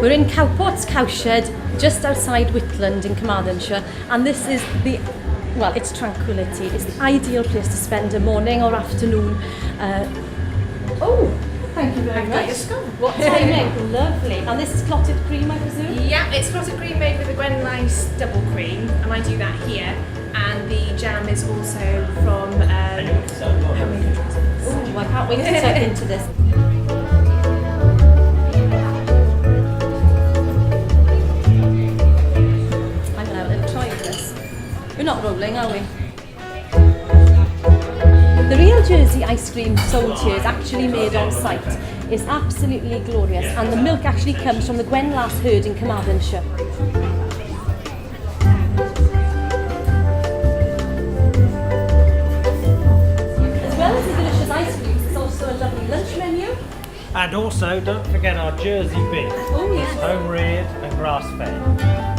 We're in Cowpots cowshed, just outside Whitland in Carmarthenshire, and this is it's tranquility. It's the ideal place to spend a morning or afternoon. Thank you very much. What timing? Lovely. And this is clotted cream, I presume? Yeah, it's clotted cream made with a Gwen Rice double cream, and I do that here. And the jam is also from homemade raisins. Oh, I can't wait to step into this. I'm going to have a little try of this. We're not rolling, are we? The real Jersey ice cream sold here is actually made on site. It's absolutely glorious, and the milk actually comes from the Gwen Lass herd in Carmarthenshire. As well as the delicious ice creams, there's also a lovely lunch menu. And also, don't forget our Jersey beef. Oh yes. Home reared and grass fed.